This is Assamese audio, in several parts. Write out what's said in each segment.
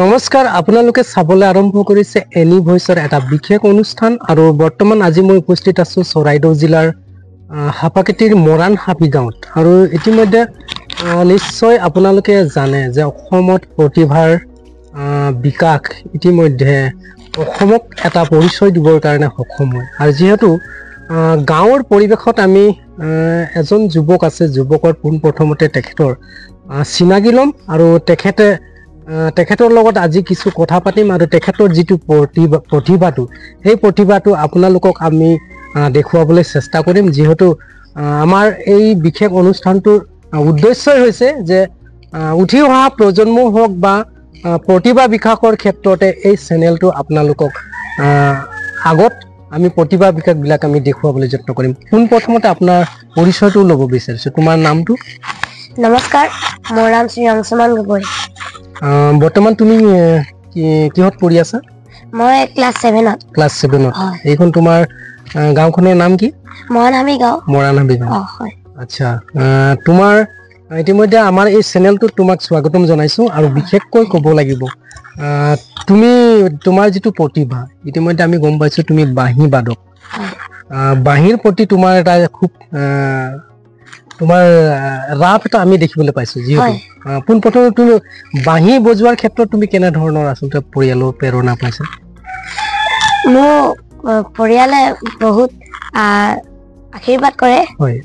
নমস্কাৰ আপোনালোকে চাবলৈ আৰম্ভ কৰিছে এনি ভইচৰ এটা বিশেষ অনুষ্ঠান আৰু বৰ্তমান আজি মই উপস্থিত আছো চৰাইদেউ জিলাৰ হাপাকেটিৰ মৰাণ হাবি গাঁৱত আৰু ইতিমধ্যে নিশ্চয় আপোনালোকে জানে যে অসমত প্ৰতিভাৰ বিকাশ ইতিমধ্যে অসমক এটা পৰিচয় দিবৰ কাৰণে সক্ষম হয় আৰু যেহেতু গাঁৱৰ পৰিৱেশত আমি এজন যুৱক আছে যুৱকৰ পোনপ্ৰথমতে তেখেতৰ চিনাকি ল'ম আৰু তেখেতৰ লগত আজি কিছু কথা পাতিম আৰু তেখেতৰ যিটো প্ৰতিভাটো সেই প্ৰতিভাটো আপোনালোকক আমি দেখুৱাবলৈ চেষ্টা কৰিম যেহেতু আমাৰ এই বিশেষ অনুষ্ঠানটোৰ উদ্দেশ্যই হৈছে যে উঠি অহা প্ৰজন্ম হওক বা প্ৰতিভা বিকাশৰ ক্ষেত্ৰতে এই চেনেলটো আপোনালোকক আগত আমি প্ৰতিভা বিকাশবিলাক আমি দেখুৱাবলৈ যত্ন কৰিম পোনপ্ৰথমতে আপোনাৰ পৰিচয়টো ল'ব বিচাৰিছোঁ তোমাৰ নামটো নমস্কাৰ মোৰ নাম শ্ৰী ৰামচমান গগৈ বৰ্তমান তুমি কিহত পঢ়ি আছা মই ক্লাছ 7ত এইখন তোমাৰ গাঁওখনৰ নাম কি মৰাণ হাবি গাঁও হয় আচ্ছা তোমাৰ ইতিমধ্যে আমাৰ এই চেনেলটোত তোমাক স্বাগতম জনাইছো আৰু বিশেষকৈ ক'ব লাগিব তুমি তোমাৰ যিটো প্ৰতিভা ইতিমধ্যে আমি গম পাইছো তুমি বাঁহী বাদক বাঁহীৰ প্ৰতি তোমাৰ এটা খুব তোমাৰ ৰাপ এটা আমি দেখিবলৈ পাইছো যিহেতু পোনপ্ৰথমে তুমি বাঁহী বজোৱাৰ ক্ষেত্ৰত তুমি কেনে ধৰণৰ আচলতে পৰিয়ালৰ প্ৰেৰণা পাইছা মোৰ পৰিয়ালে বহুত আশীৰ্বাদ কৰে হয়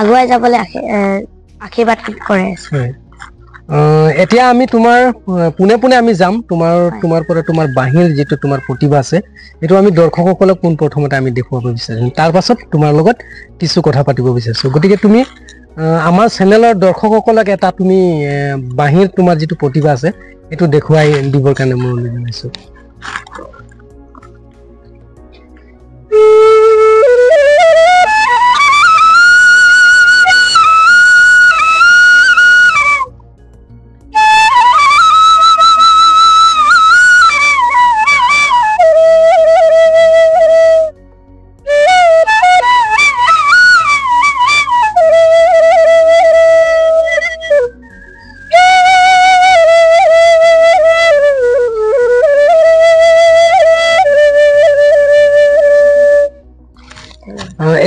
আগুৱাই যাবলৈ আশীৰ্বাদ কৰে এতিয়া আমি তোমাৰ পোনে আমি যাম তোমাৰ পৰা তোমাৰ বাঁহীৰ যিটো তোমাৰ প্ৰতিভা আছে এইটো আমি দৰ্শকসকলক পোনপ্ৰথমতে আমি দেখুৱাব বিচাৰিম তাৰ পাছত তোমাৰ লগত কিছু কথা পাতিব বিচাৰিছো গতিকে তুমি আমাৰ চেনেলৰ দৰ্শকসকলক এটা তুমি বাঁহীৰ তোমাৰ যিটো প্ৰতিভা আছে এইটো দেখুৱাই দিবৰ কাৰণে মই অনুৰোধ জনাইছো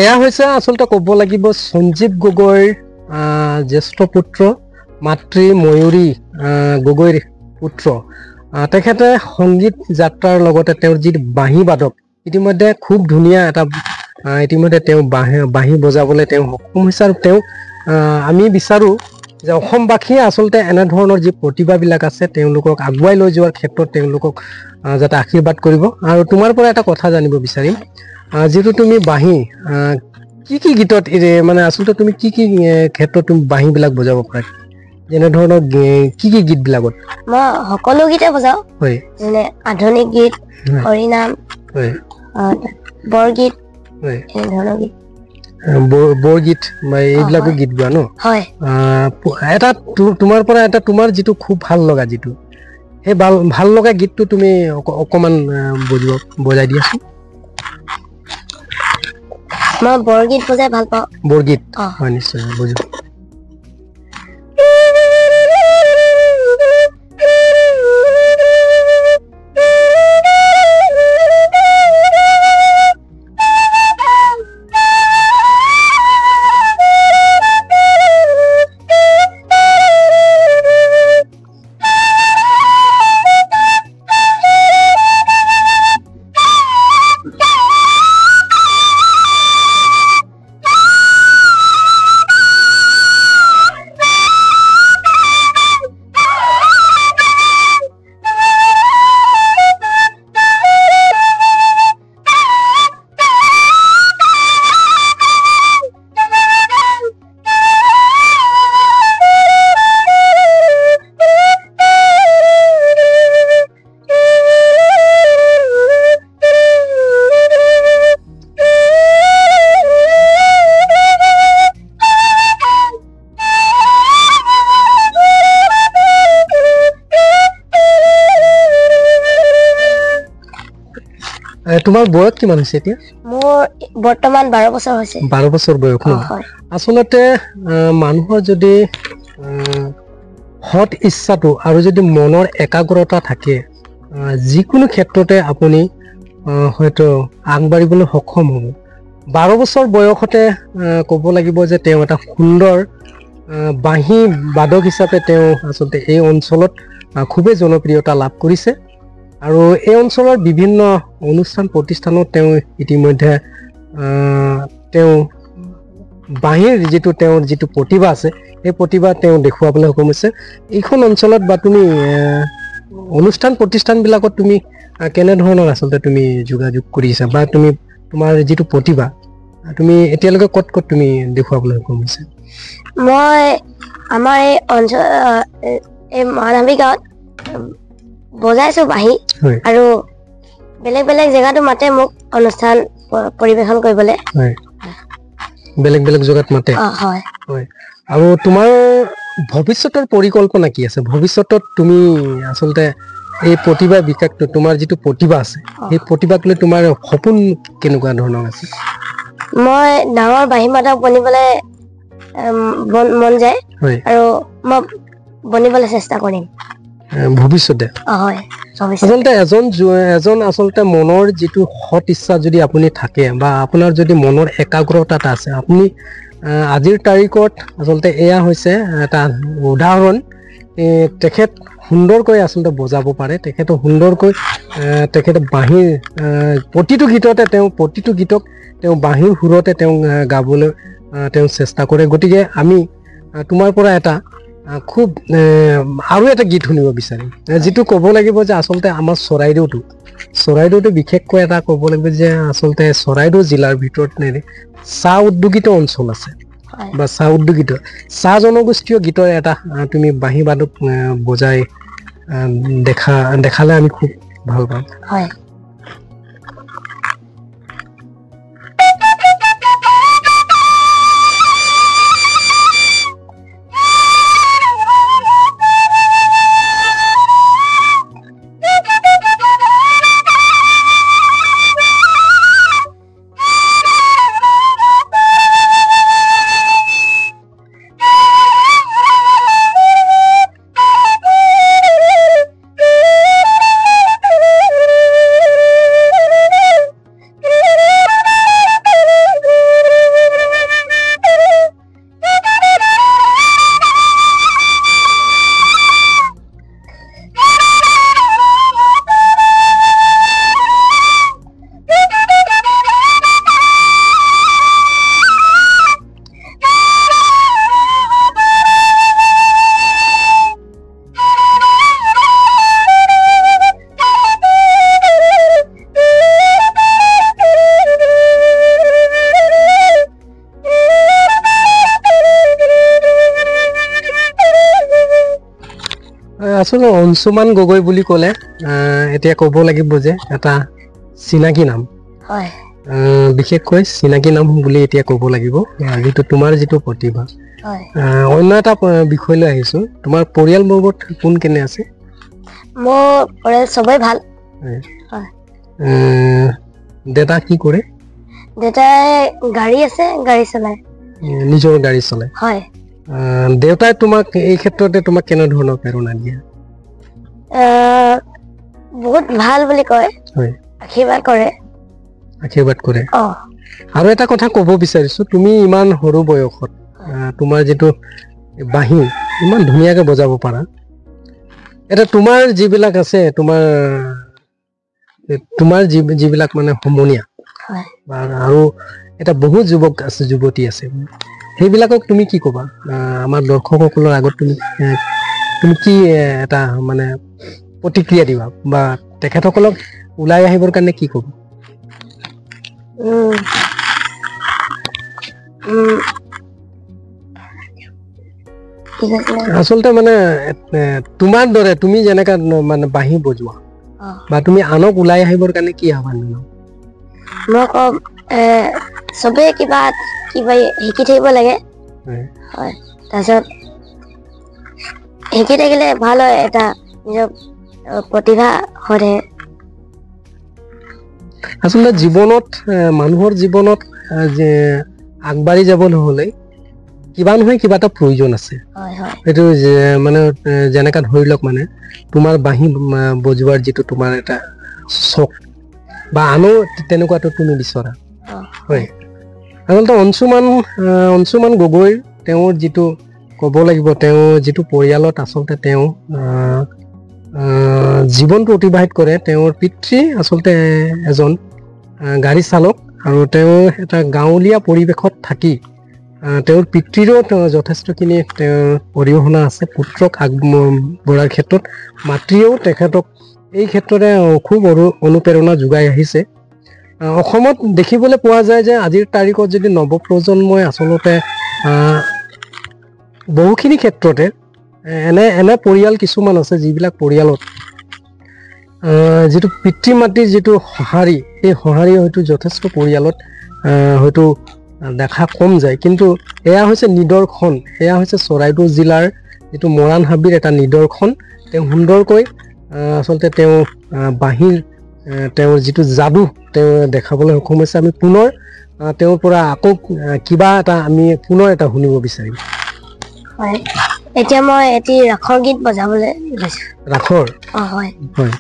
এয়া হৈছে আচলতে ক'ব লাগিব সঞ্জীৱ গগৈৰ জ্যেষ্ঠ পুত্ৰ মাতৃ ময়ূৰী গগৈৰ পুত্ৰ তেখেতে সংগীত যাত্ৰাৰ লগতে তেওঁৰ যি বাঁহী বাদক ইতিমধ্যে খুব ধুনীয়া এটা ইতিমধ্যে তেওঁ বাঁহী বজাবলৈ তেওঁ সক্ষম হৈছে আৰু তেওঁ আমি বিচাৰোঁ যে অসমবাসীয়ে আচলতে এনেধৰণৰ যি প্ৰতিভাবিলাক আছে তেওঁলোকক আগুৱাই লৈ যোৱাৰ ক্ষেত্ৰত তেওঁলোকক যাতে আশীৰ্বাদ কৰিব আৰু তোমাৰ পৰা এটা কথা জানিব বিচাৰিম যেহেতু তুমি বাঁহী কি গীতত মানে আচলতে তুমি কি ক্ষেত্ৰত তুমি বাঁহীবিলাক বজাব পাৰা যেনে ধৰণৰ কি গীতবিলাকত মই সকলো গীতে বজাওঁ হয় যেনে আধুনিক গীত হৰিনাম হয় বৰগীত হয় এনেধৰণৰ গীত বৰগীত এইবিলাকো গীত গোৱা ন হয় এটা তোমাৰ পৰা এটা তোমাৰ যিটো খুব ভাল লগা যিটো সেই ভাল লগা গীতটো তুমি অকণমান বজাই দিয়াচোন মই বৰগীত বজাই ভাল পাওঁ বৰগীত হয় নিশ্চয় বুজো তোমাৰ বয়স কিমান হৈছে এতিয়া মোৰ বৰ্তমান 12 বছৰ হৈছে 12 বছৰ বয়স ন আসলতে মানুহৰ যদি হট ইচ্ছাটো আৰু যদি মনৰ একাগ্ৰতা থাকে যিকোনো ক্ষেত্ৰতে আপুনি হয়তো আগবাঢ়িবলৈ সক্ষম হ'ব 12 বছৰ বয়সতে ক'ব লাগিব যে তেওঁ এটা সুন্দৰ বাঁহী বাদক হিচাপে তেওঁ আচলতে এই অঞ্চলত খুবেই জনপ্ৰিয়তা লাভ কৰিছে আৰু এই অঞ্চলৰ বিভিন্ন অনুষ্ঠান প্ৰতিষ্ঠানত তেওঁ ইতিমধ্যে তেওঁ বাঁহীৰ তেওঁৰ যিটো প্ৰতিভা আছে এই প্ৰতিভা তেওঁ দেখুৱাবলৈ সক্ষম হৈছে এইখন অঞ্চলত বা তুমি অনুষ্ঠান প্ৰতিষ্ঠানবিলাকত তুমি কেনে ধৰণৰ আচলতে তুমি যোগাযোগ কৰিছা বা তুমি তোমাৰ যিটো প্ৰতিভা তুমি এতিয়ালৈকে ক'ত তুমি দেখুৱাবলৈ সক্ষম হৈছে মই আমাৰ এই অঞ্চল এই মৰাণহাবি গাঁৱত বজাইছোঁ বাঁহী আৰু বেলেগ বেলেগ জেগাতো মাতে মোক অনুষ্ঠান পৰিৱেশন কৰিবলৈ বেলেগ বেলেগ জেগাত মাতে হয় আৰু তোমাৰ ভৱিষ্যতৰ পৰিকল্পনা কি আছে ভৱিষ্যতত তুমি আচলতে এই প্ৰতিভা বিকাশটো তোমাৰ যিটো প্ৰতিভা আছে এই প্ৰতিভাক লৈ তোমাৰ সপোন কেনেকুৱা ধৰণৰ আছে মই ডাঙৰ বাঁহী বাদক বনিবলৈ মন যায় আৰু মই বনিবলৈ চেষ্টা কৰিম ভৱিষ্যতে হয় আচলতে এজন আচলতে মনৰ যিটো হট ইচ্ছা যদি আপুনি থাকে বা আপোনাৰ যদি মনৰ একাগ্ৰতা আছে আপুনি আজিৰ তাৰিখত আচলতে এয়া হৈছে এটা উদাহৰণ তেখেত সুন্দৰকৈ আচলতে বজাব পাৰে তেখেত সুন্দৰকৈ তেখেত বাঁহীৰ প্ৰতিটো গীতক তেওঁ বাঁহীৰ সুৰতে তেওঁ গাবলৈ তেওঁ চেষ্টা কৰে গতিকে আমি তোমাৰ পৰা এটা খুব আৰু এটা গীত শুনিব বিচাৰিম যিটো ক'ব লাগিব যে আচলতে আমাৰ চৰাইদেউটো বিশেষকৈ এটা ক'ব লাগিব যে আচলতে চৰাইদেউ জিলাৰ ভিতৰত চাহ উদ্যোগিত অঞ্চল আছে বা চাহ উদ্যোগিত চাহ জনগোষ্ঠীয় গীতৰ এটা তুমি বাঁহী বাদক বজাই দেখালে আমি খুব ভাল পাম হয় আসলে অংশুমান গগৈ বুলি ক'লে এতিয়া ক'ব লাগিব যে এটা চিনাকি নাম হয় বিশেষকৈ চিনাকি নাম বুলি এতিয়া ক'ব লাগিব যেটো তোমাৰ যেটো প্ৰতিভা হয় অন্য এটা বিষয় লৈ আহিছো তোমাৰ পৰিয়ালবৰ্গত কোন কেনে আছে মোৰ পৰিয়াল সবাই ভাল হয় দেতা কি কৰে দেতাই গাড়ী আছে গাড়ী চলায় নিজৰ গাড়ী চলায় হয় দেউতাই তোমাক এই ক্ষেত্ৰতে তোমাক কেনে ধৰণৰ প্ৰেৰণা দিয়ে বহুত ভাল বুলি কয় হয় আশীৰ্বাদ কৰে আৰু এটা কথা ক'ব বিচাৰিছো তুমি ইমান সৰু বয়সত তোমাৰ যেটো বাঁহী ইমান ধুনীয়াকৈ বজাব পাৰা এটা তোমাৰ যিবিলাক আছে তোমাৰ যিবিলাক মানে সমনীয়া হয় আৰু এটা বহু যুৱক আছে যুৱতী আছে সেইবিলাকক তুমি কি ক'বা আমাৰ দৰ্শকসকলৰ আগত তুমি কি এটা মানে প্ৰতিক্ৰিয়া দিবা বা তেখেতসকলক ওলাই আহিবৰ কাৰণে কি ক'বা আচলতে মানে তোমাৰ দৰে তুমি যেনেকা মানে বাঁহী বজোৱা বা তুমি আনক ওলাই আহিবৰ কাৰণে কি আহ্বান দিবা মই কম সবে কিবা শিকি থাকিব লাগে হয় তাৰপিছত শিকি থাকিলে ভাল হয় এটা নিজৰ প্ৰতিভা হয় আচলতে জীৱনত মানুহৰ জীৱনত যে আগবাঢ়ি যাবলৈ হ'লে কিবা নহয় কিবা এটা প্ৰয়োজন আছে এইটো মানে যেনেকা ধৰি লওক মানে তোমাৰ বাঁহী বজোৱাৰ যিটো তোমাৰ এটা চখ বা আনো তেনেকুৱাটো তুমি বিচৰা হয় আচলতে অঞ্চুমান গগৈ তেওঁৰ যিটো ক'ব লাগিব তেওঁ যিটো পৰিয়ালত আচলতে তেওঁ জীৱনটো অতিবাহিত কৰে তেওঁৰ পিতৃ আচলতে এজন গাড়ী চালক আৰু তেওঁ এটা গাঁৱলীয়া পৰিৱেশত থাকি তেওঁৰ পিতৃৰো যথেষ্টখিনি তেওঁৰ অৰিহণা আছে পুত্ৰক আগবঢ়াৰ ক্ষেত্ৰত মাতৃয়েও তেখেতক এই ক্ষেত্ৰতে খুব অনুপ্ৰেৰণা যোগাই আহিছে অসমত দেখিবলৈ পোৱা যায় যে আজিৰ তাৰিখত যদি নৱপ্ৰজন্মই আচলতে বহুখিনি ক্ষেত্ৰতে এনে পৰিয়াল কিছুমান আছে যিবিলাক পৰিয়ালত যিটো পিতৃ মাতৃৰ যিটো সঁহাৰি এই সঁহাৰি হয়তো যথেষ্ট পৰিয়ালত হয়তো দেখা কম যায় কিন্তু এয়া হৈছে নিদৰ্শন এয়া হৈছে চৰাইদেউ জিলাৰ যিটো মৰাণ হাবিৰ এটা নিদৰ্শন তেওঁ সুন্দৰকৈ আচলতে তেওঁ বাঁহীৰ তেওঁৰ যিটো যাদু তেওঁ দেখাবলৈ সক্ষম হৈছে আমি পুনৰ তেওঁৰ পৰা আকৌ কিবা এটা আমি পুনৰ এটা শুনিব বিচাৰিম হয় এতিয়া মই এটি ৰাখৰ গীত বজাবলৈ লৈছো ৰাখৰ হয় হয়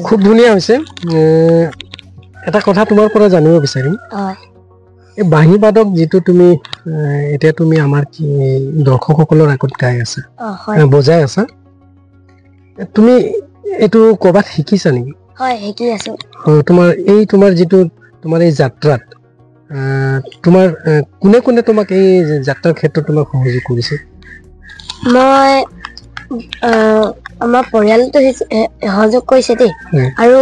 খুব ধুনীয়া হৈছে এটা কথা তোমাৰ পৰা জানিব বিচাৰিম এই বাঁহী বাদক যিটো তুমি এতিয়া তুমি আমাৰ দৰ্শকসকলৰ আগত গাই আছা বজাই আছা তুমি এইটো ক'ৰবাত শিকিছা নেকি হয় শিকি আছো তোমাৰ যিটো তোমাৰ এই যাত্ৰাত তোমাৰ কোনে কোনে তোমাক এই যাত্ৰাৰ ক্ষেত্ৰত তোমাক সহযোগ কৰিছে মই আমাৰ পৰিয়ালটো সহযোগ কৰিছে দেই আৰু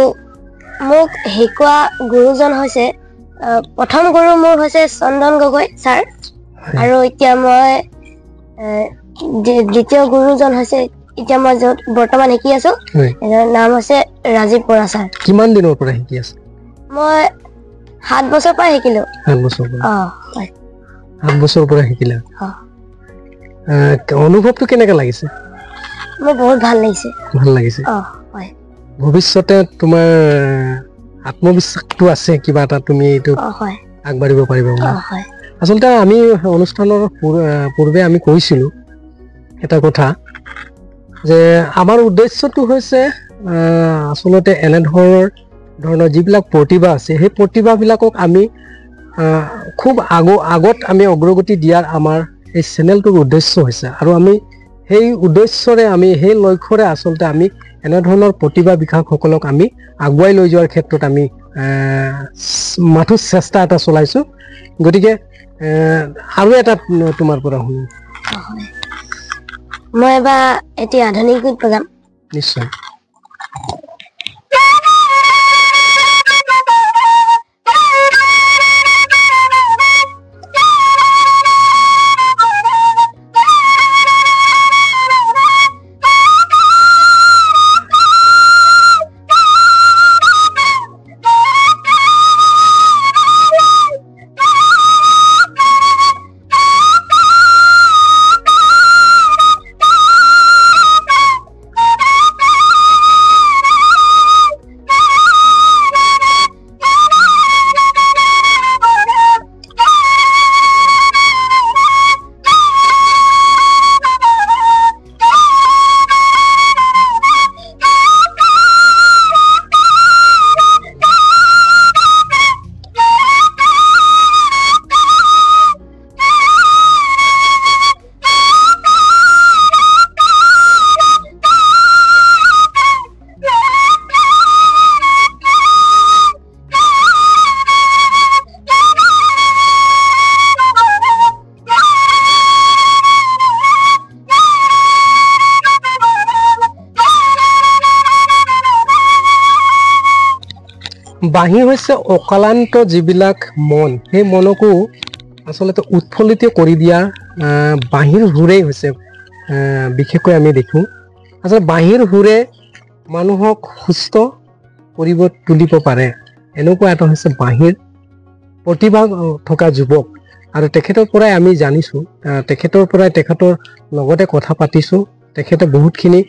মোক শিকোৱা গুৰুজন হৈছে প্ৰথম গুৰু মোৰ হৈছে চন্দন গগৈ ছাৰ আৰু এতিয়া মই দ্বিতীয় গুৰুজন হৈছে এতিয়া মই য'ত বৰ্তমান শিকি আছো নাম হৈছে ৰাজীৱ বৰা ছাৰ কিমান দিনৰ পৰা শিকি আছা মই 7 বছৰ পৰা শিকিলো 7 বছৰ পৰা 7 বছৰ পৰা শিকিলা অনুভৱটো কেনেকৈ লাগিছে মোৰ বহুত ভাল লাগিছে হয় ভৱিষ্যতে তোমাৰ আত্মবিশ্বাসটো আছে কিবা এটা তুমি এইটো আগবাঢ়িব পাৰিবা আচলতে আমি অনুষ্ঠানৰ পূৰ্বে আমি কৈছিলো এটা কথা যে আমাৰ উদ্দেশ্যটো হৈছে আচলতে এনে ধৰণৰ যিবিলাক প্ৰতিভা আছে সেই প্ৰতিভাবিলাকক আমি খুব আগত আমি অগ্ৰগতি দিয়াৰ আমাৰ এই চেনেলটোৰ উদ্দেশ্য হৈছে আৰু আমি সেই উদ্দেশ্যৰে আমি সেই লক্ষ্যৰে আচলতে আমি এনেধৰণৰ প্ৰতিভা বিকাশসকলক আমি আগুৱাই লৈ যোৱাৰ ক্ষেত্ৰত আমি মাথো চেষ্টা এটা চলাইছোঁ গতিকে আৰু এটা তোমাৰ পৰা শুনো মই এবাৰ এটি আধুনিক গীত বজাম নিশ্চয় বাঁহী হৈছে অকালান্ত যিবিলাক মন সেই মনকো আচলতে উৎফুল্লিত কৰি দিয়া বাঁহীৰ সুৰেই হৈছে বিশেষকৈ আমি দেখোঁ আচলতে বাঁহীৰ সুৰে মানুহক সুস্থ কৰিব তুলিব পাৰে এনেকুৱা এটা হৈছে বাঁহীৰ প্ৰতিভা থকা যুৱক আৰু তেখেতৰ পৰাই আমি জানিছোঁ তেখেতৰ পৰাই তেখেতৰ লগতে কথা পাতিছোঁ তেখেতে বহুতখিনি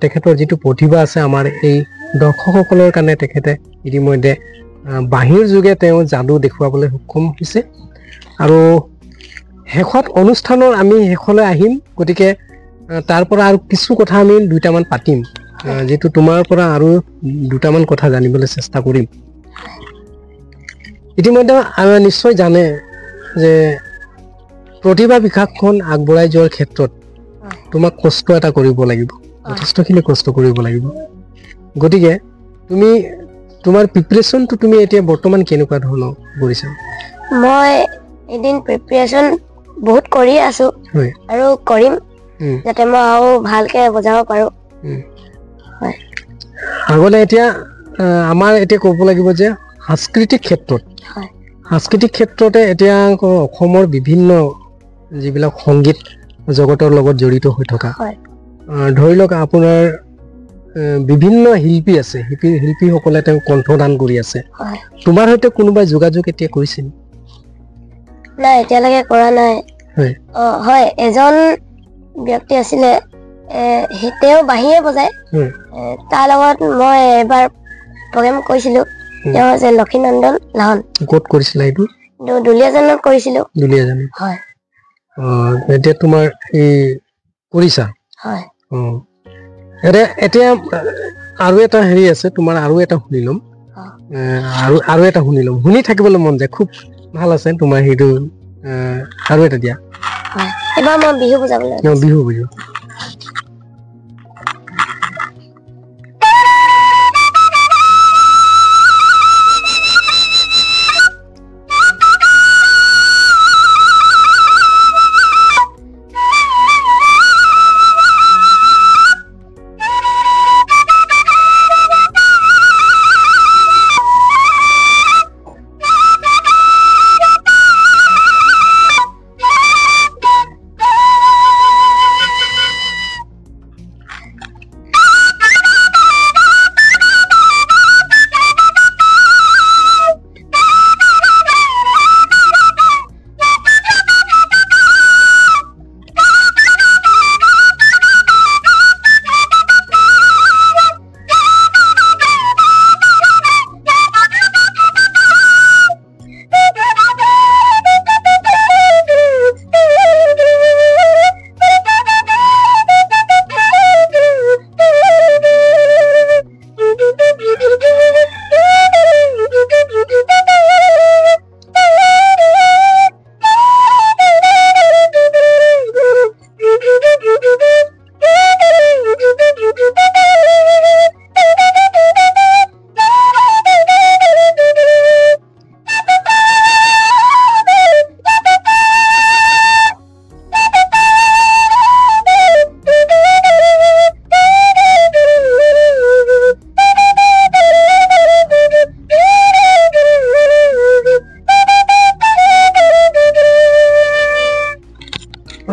তেখেতৰ যিটো প্ৰতিভা আছে আমাৰ এই দৰ্শকসকলৰ কাৰণে তেখেতে ইতিমধ্যে বাঁহীৰ যোগে তেওঁ যাদু দেখুৱাবলৈ সক্ষম হৈছে আৰু শেষত অনুষ্ঠানৰ আমি শেষলৈ আহিম গতিকে তাৰ পৰা আৰু কিছু কথা আমি দুটামান পাতিম যেটো তোমাৰ পৰা আৰু দুটামান কথা জানিবলৈ চেষ্টা কৰিম ইতিমধ্যে আমি নিশ্চয় জানে যে প্ৰতিভা বিকাশখন আগবঢ়াই যোৱাৰ ক্ষেত্ৰত তোমাক কষ্ট এটা কৰিব লাগিব যথেষ্টখিনি কষ্ট কৰিব লাগিব গতিকে তুমি তোমাৰ প্ৰিপাৰেচনটো তুমি এতিয়া বৰ্তমান কেনেকুৱা ধৰণৰ কৰিছা মই এদিন প্ৰিপাৰেচন বহুত কৰি আছো আৰু কৰিম যাতে মই আৰু ভালকে বুজাব পাৰো আগলে এতিয়া আমাৰ এতিয়া ক'ব লাগিব যে সাংস্কৃতিক ক্ষেত্ৰতে এতিয়া অসমৰ বিভিন্ন যিবিলাক সংগীত জগতৰ লগত জড়িত হৈ থকা ধৰি লওক আপোনাৰ বিভিন্ন শিল্পী আছে শিল্পীসকলে তেওঁ কণ্ঠদান কৰি আছে তোমাৰ সৈতে কোনোবাই যোগাযোগ এতিয়া কৰিছিল নাই এতিয়ালৈকে কৰা নাই হয় এজন ব্যক্তি আছিলে তেওঁ বাঁহীয়ে বজায় তাৰ লগত মই এবাৰ প্ৰগ্ৰেম কৰিছিলোঁ তেওঁ হৈছে লক্ষীনন্দন লাহন ক'ত কৰিছিলা এইটো দুলীয়াজানত কৰিছিলোঁ দুলীয়াজানত হয় এতিয়া তোমাৰ এই কৰিছা হয় এতিয়া আৰু এটা হেৰি আছে তোমাৰ আৰু এটা শুনি ল'ম আৰু এটা শুনি ল'ম শুনি থাকিবলৈ মন যায় খুব ভাল আছে তোমাৰ সেইটো আৰু এটা দিয়া এবাৰ মই বিহু বুজাবলৈ বিহু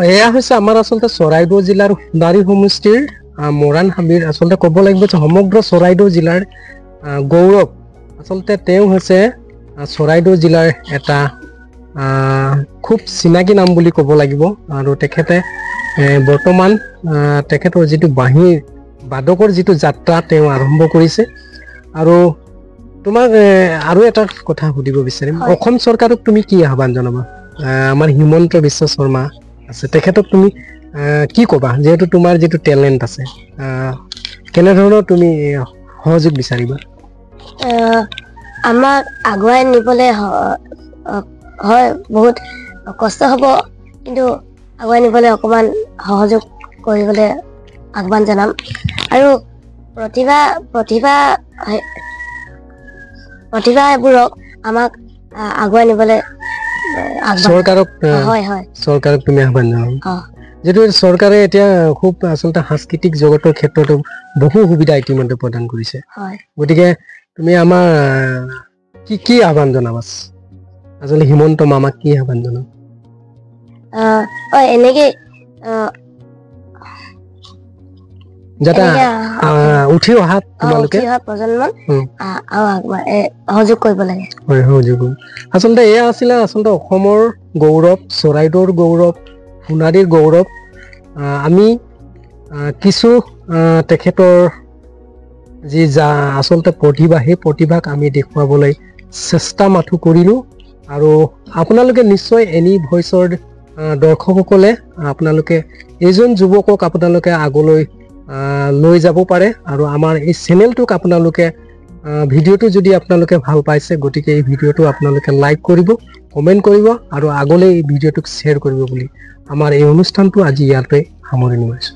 এয়া হৈছে আমাৰ আচলতে চৰাইদেউ জিলাৰ সোণাৰী সমষ্টিৰ মৰাণ হাবিৰ আচলতে ক'ব লাগিব যে সমগ্ৰ চৰাইদেউ জিলাৰ গৌৰৱ। আচলতে তেওঁ হৈছে চৰাইদেউ জিলাৰ এটা খুব চিনাকি নাম বুলি ক'ব লাগিব। আৰু তেখেতে বৰ্তমান তেখেতৰ যিটো বাঁহীৰ বাদকৰ যিটো যাত্ৰা তেওঁ আৰম্ভ কৰিছে। আৰু তোমাক আৰু এটা কথা সুধিব বিচাৰিম, অসম চৰকাৰক তুমি কি আহ্বান জনাবা? আমাৰ হিমন্ত বিশ্ব শৰ্মা আছে, তেখেতক তুমি কি ক'বা? যিহেতু তোমাৰ যিটো টেলেণ্ট আছে, কেনেধৰণৰ তুমি সহযোগ বিচাৰিবা? আমাক আগুৱাই নিবলৈ হয়, বহুত কষ্ট হ'ব, কিন্তু আগুৱাই নিবলৈ অকণমান সহযোগ কৰিবলৈ আহ্বান জনাম। আৰু প্ৰতিভা এইবোৰক আমাক আগুৱাই নিবলৈ চৰকাৰক তুমি আহ্বান জনাবা। যিহেতু চৰকাৰে এতিয়া খুব আচলতে সাংস্কৃতিক জগতৰ ক্ষেত্ৰতো বহু সুবিধা ইতিমধ্যে প্ৰদান কৰিছে, গতিকে তুমি আমাৰ কি আহ্বান জনাবা? আচলতে হিমন্ত মামাক কি আহ্বান জনাবা? এনেকে যাতে উঠি অহা তোমালোকে প্ৰজন্মক সহযোগ কৰিব লাগে। হয়, সহযোগ। আচলতে এয়া আছিলে আচলতে অসমৰ গৌৰৱ, চৰাইদেউৰ গৌৰৱ, সোণাৰীৰ গৌৰৱ। আমি কিছু তেখেতৰ যি আচলতে প্ৰতিভা, সেই প্ৰতিভাক আমি দেখুৱাবলৈ চেষ্টা মাথো কৰিলোঁ। আৰু আপোনালোকে নিশ্চয় এনি ভইচৰ দৰ্শকসকলে আপোনালোকে এইজন যুৱকক আপোনালোকে আগলৈ লৈ যাব পাৰে। আৰু আমাৰ এই চেনেলটোক আপোনালোকে ভিডিঅ'টো যদি আপোনালোকে ভাল পাইছে, গতিকে এই ভিডিঅ'টো আপোনালোকে লাইক কৰিব, কমেণ্ট কৰিব আৰু আগলৈ এই ভিডিঅ'টোক শ্বেয়াৰ কৰিব বুলি আমাৰ এই অনুষ্ঠানটো আজি ইয়াতে সামৰণি মাৰিছোঁ।